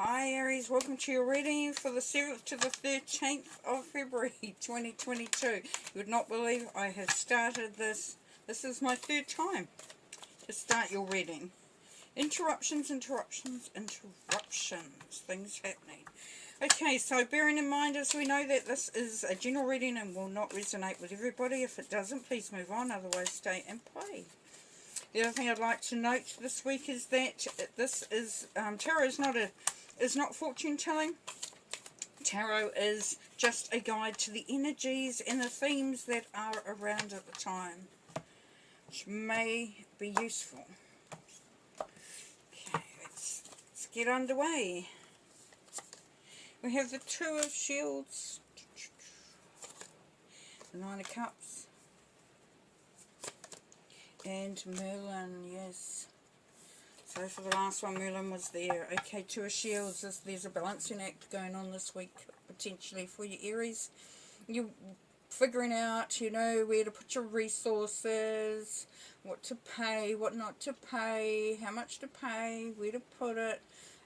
Hi Aries, welcome to your reading for the 7th to the 13th of February 2022. You would not believe I have started this. This is my third time to start your reading. Interruptions, things happening. Okay, so bearing in mind as we know that this is a general reading and will not resonate with everybody. If it doesn't, please move on, otherwise stay and play. The other thing I'd like to note this week is that this is tarot is not fortune telling. Tarot is just a guide to the energies and the themes that are around at the time, which may be useful. Okay, let's get underway. We have the Two of Shields, the Nine of Cups, and Merlin, yes. So for the last one, Merlin was there. Okay, Two of Shields, there's a balancing act going on this week, potentially, for your Aries. You're figuring out, where to put your resources, what to pay, what not to pay, how much to pay, where to put it.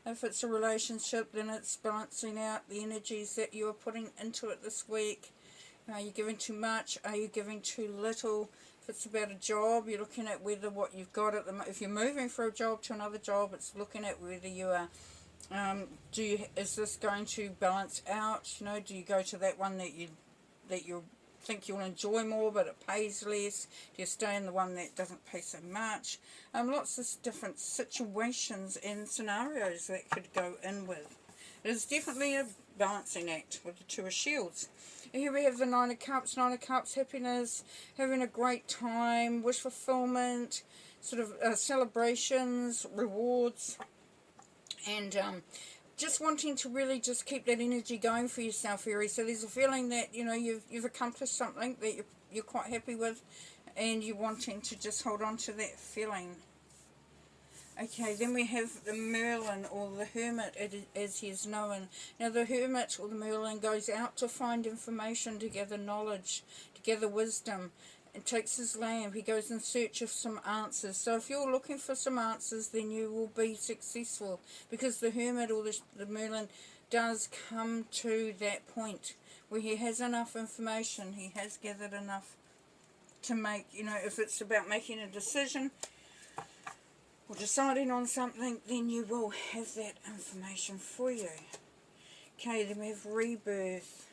If it's a relationship, then it's balancing out the energies that you are putting into it this week. Are you giving too much? Are you giving too little? If it's about a job, you're looking at whether what you've got at the moment. If you're moving from a job to another job, it's looking at whether you are. Is this going to balance out? Do you go to that one that you think you'll enjoy more, but it pays less? Do you stay in the one that doesn't pay so much? Lots of different situations and scenarios that could go in with. It is definitely a balancing act with the Two of Shields. Here we have the Nine of Cups. Nine of Cups, happiness, having a great time, wish fulfillment, sort of celebrations, rewards, and just wanting to really just keep that energy going for yourself, Aries. So there's a feeling that, you've accomplished something that you're quite happy with, and you're wanting to just hold on to that feeling. Okay, then we have the Merlin, or the Hermit, as he is known. Now the Hermit, or the Merlin, goes out to find information, to gather knowledge, to gather wisdom, and takes his lamp. He goes in search of some answers. So if you're looking for some answers, then you will be successful, because the Hermit, or the Merlin, does come to that point where he has enough information, he has gathered enough to make, if it's about making a decision, or deciding on something, then you will have that information for you. Okay, then we have Rebirth.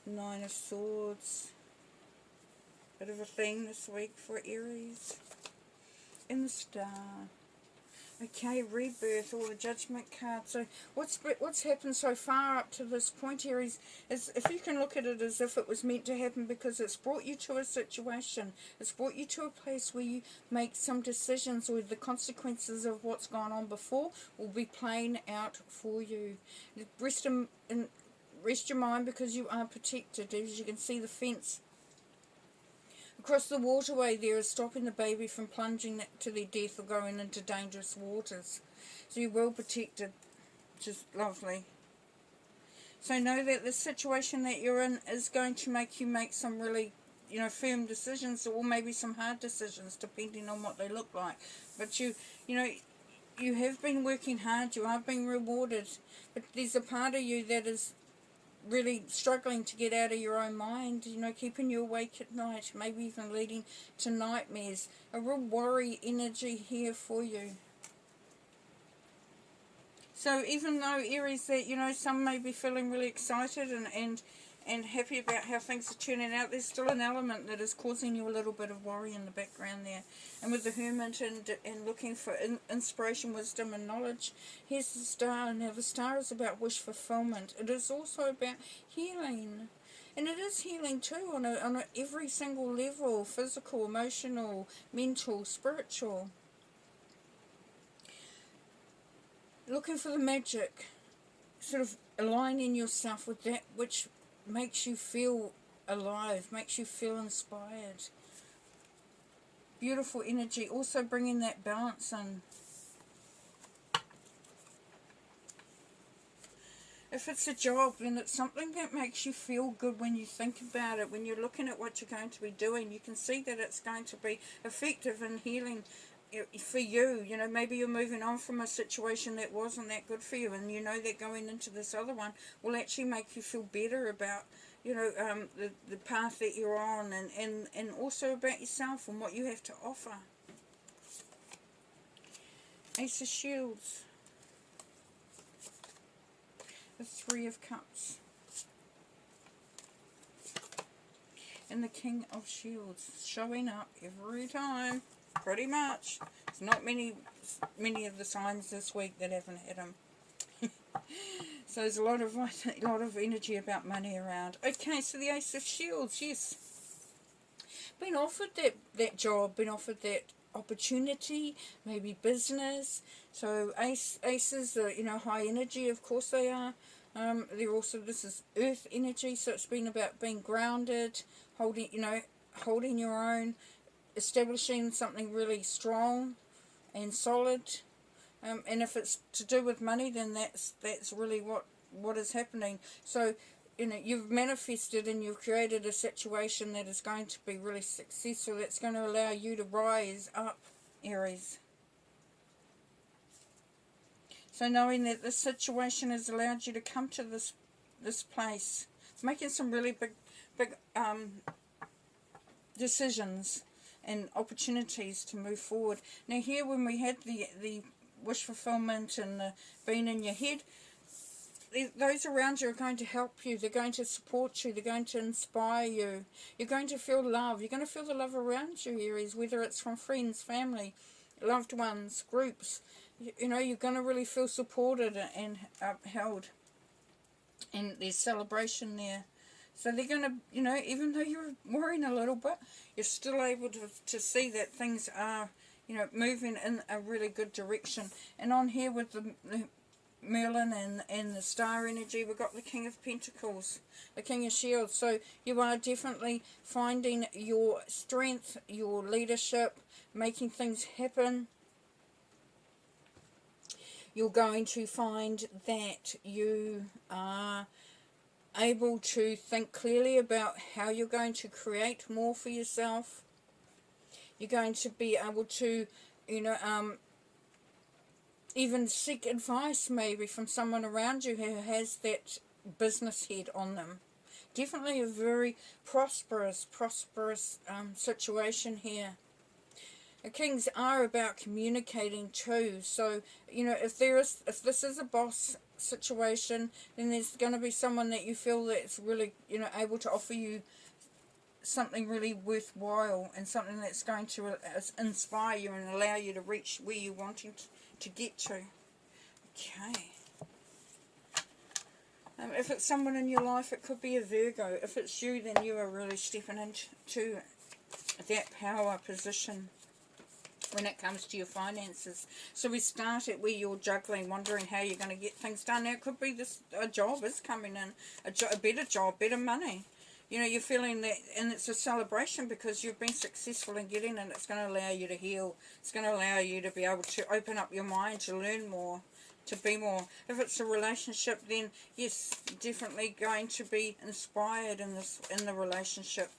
Nine of Swords. Bit of a theme this week for Aries. And the Star. Okay, Rebirth, or the Judgment card. So what's happened so far up to this point, Aries, is if you can look at it as if it was meant to happen, because it's brought you to a situation. It's brought you to a place where you make some decisions, or the consequences of what's gone on before will be playing out for you. Rest your mind, because you are protected. As you can see, the fence across the waterway there is stopping the baby from plunging to their death or going into dangerous waters. So you're well protected, which is lovely. So know that the situation that you're in is going to make you make some really, firm decisions, or maybe some hard decisions, depending on what they look like. But you have been working hard, you are being rewarded, but there's a part of you that is really struggling to get out of your own mind, keeping you awake at night, maybe even leading to nightmares. A real worry energy here for you. So even though, Aries, that, some may be feeling really excited and happy about how things are turning out, there's still an element that is causing you a little bit of worry in the background there. And with the Hermit and looking for inspiration, wisdom and knowledge, here's the Star. Now the Star is about wish fulfillment. It is also about healing. And it is healing too on a every single level: physical, emotional, mental, spiritual. Looking for the magic, sort of aligning yourself with that which makes you feel alive, makes you feel inspired. Beautiful energy, also bringing that balance in. If it's a job, then it's something that makes you feel good when you think about it. When you're looking at what you're going to be doing, you can see that it's going to be effective in healing for you, you know, maybe you're moving on from a situation that wasn't that good for you, and you know that going into this other one will actually make you feel better about, you know, the path that you're on, and also about yourself and what you have to offer. Ace of Shields, the Three of Cups, and the King of Shields, showing up every time, pretty much. There's not many of the signs this week that haven't had them. So there's a lot of energy about money around. Okay, so the Ace of Shields, yes. Been offered that job, been offered that opportunity, maybe business. So aces are, you know, high energy, of course they are. They're also, this is earth energy, so it's been about being grounded, holding your own, establishing something really strong and solid. And if it's to do with money, then that's really what is happening. So, you know, you've manifested and you've created a situation that is going to be really successful. That's going to allow you to rise up, Aries. So knowing that this situation has allowed you to come to this place, making some really big decisions and opportunities to move forward. Now here, when we had the wish fulfillment and the being in your head, those around you are going to help you. They're going to support you. They're going to inspire you. You're going to feel love. You're going to feel the love around you, Aries, whether it's from friends, family, loved ones, groups. You know, you're going to really feel supported and upheld. And there's celebration there. So they're going to, you know, even though you're worrying a little bit, you're still able to see that things are, you know, moving in a really good direction. And on here with the Merlin and the star energy, we've got the King of Pentacles, the King of Shields. So you are definitely finding your strength, your leadership, making things happen. You're going to find that you are able to think clearly about how you're going to create more for yourself. You're going to be able to, you know, even seek advice maybe from someone around you who has that business head on them. Definitely a very prosperous situation here. The Kings are about communicating too. So, you know, if this is a boss situation, then there's going to be someone that you feel that's really, you know, able to offer you something really worthwhile and something that's going to inspire you and allow you to reach where you're wanting to get to. Okay. If it's someone in your life, it could be a Virgo. If it's you, then you are really stepping into that power position when it comes to your finances. So we start at where you're juggling, wondering how you're going to get things done. Now it could be a job is coming in, a better job, better money. You know, you're feeling that, and it's a celebration because you've been successful in getting it. It's going to allow you to heal. It's going to allow you to be able to open up your mind, to learn more, to be more. If it's a relationship, then yes, definitely going to be inspired in the relationship.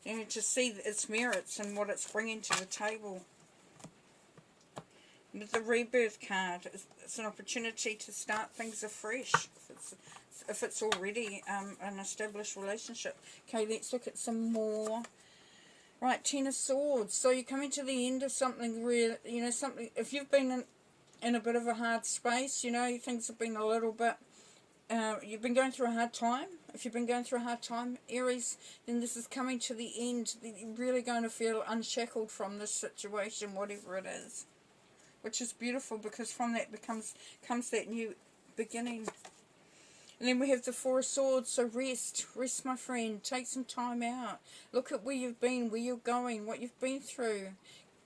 You know, to see its merits and what it's bringing to the table. With the Rebirth card, it's an opportunity to start things afresh if it's already an established relationship. Okay, let's look at some more. Right, Ten of Swords. So you're coming to the end of something real, you know, something, if you've been in a bit of a hard space, you know, things have been a little bit, you've been going through a hard time. If you've been going through a hard time, Aries, then this is coming to the end. You're really going to feel unshackled from this situation, whatever it is. Which is beautiful, because from that comes that new beginning. And then we have the Four of Swords. So rest, my friend. Take some time out. Look at where you've been, where you're going, what you've been through.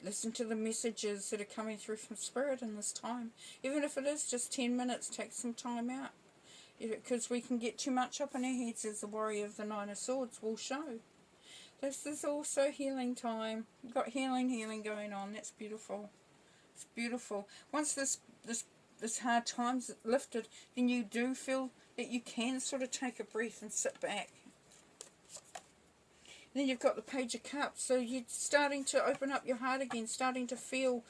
Listen to the messages that are coming through from Spirit in this time. Even if it is just 10 minutes, take some time out. Because we can get too much up in our heads, as the Warrior of the Nine of Swords will show. This is also healing time. We've got healing going on. That's beautiful. It's beautiful. Once this hard time's lifted, then you do feel that you can sort of take a breath and sit back. And then you've got the Page of Cups. So you're starting to open up your heart again, starting to feel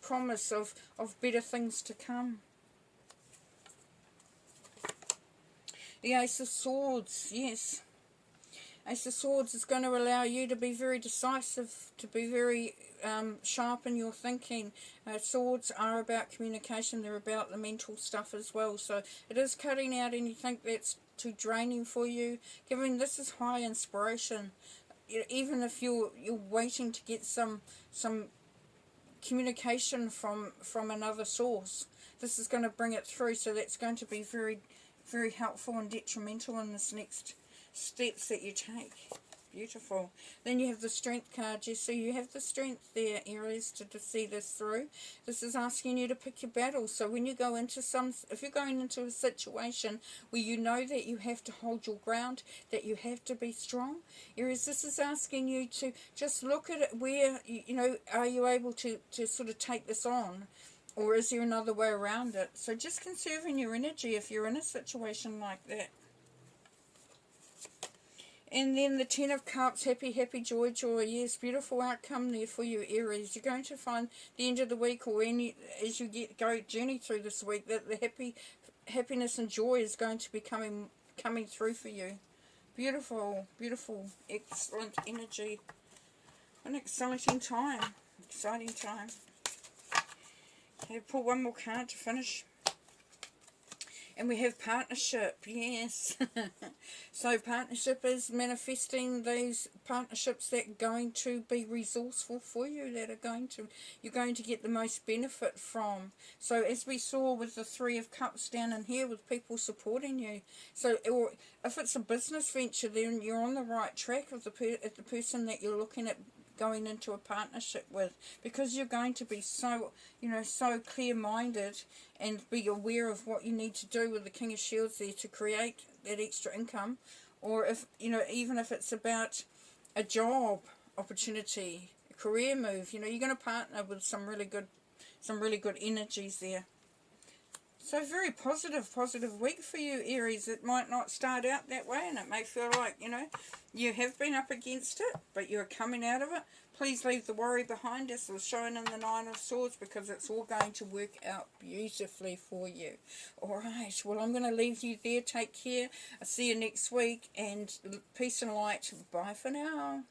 promise of better things to come. The Ace of Swords, yes. Ace of Swords is going to allow you to be very decisive, to be very sharp in your thinking. Swords are about communication, they're about the mental stuff as well. So it is cutting out anything that's too draining for you. Given this is high inspiration, even if you're waiting to get some communication from another source, this is going to bring it through. So that's going to be very, very helpful and detrimental in this next steps that you take. Beautiful. Then you have the Strength card. So you have the strength there, Aries, to see this through. This is asking you to pick your battles. So when you go into if you're going into a situation where you know that you have to hold your ground, that you have to be strong, Aries, this is asking you to just look at it where, are you able to sort of take this on? Or is there another way around it? So just conserving your energy if you're in a situation like that. And then the Ten of Cups, happy, happy, joy, joy. Yes, beautiful outcome there for you, Aries. You're going to find the end of the week, or as you go journey through this week, that the happiness and joy is going to be coming through for you. Beautiful, beautiful, excellent energy. An exciting time. Exciting time. Okay, pull one more card to finish. And we have partnership, yes. So partnership is manifesting these partnerships that are going to be resourceful for you, that are you're going to get the most benefit from. So as we saw with the Three of Cups down in here, with people supporting you. So, or if it's a business venture, then you're on the right track of the person that you're looking at going into a partnership with, because you're going to be so, so clear-minded and be aware of what you need to do with the King of Shields there to create that extra income. Or if, even if it's about a job opportunity, a career move, you're going to partner with some really good energies there. So very positive week for you, Aries. It might not start out that way, and it may feel like, you have been up against it, but you're coming out of it. Please leave the worry behind us. We're showing in the Nine of Swords, because it's all going to work out beautifully for you. Alright, well, I'm going to leave you there. Take care. I'll see you next week, and peace and light. Bye for now.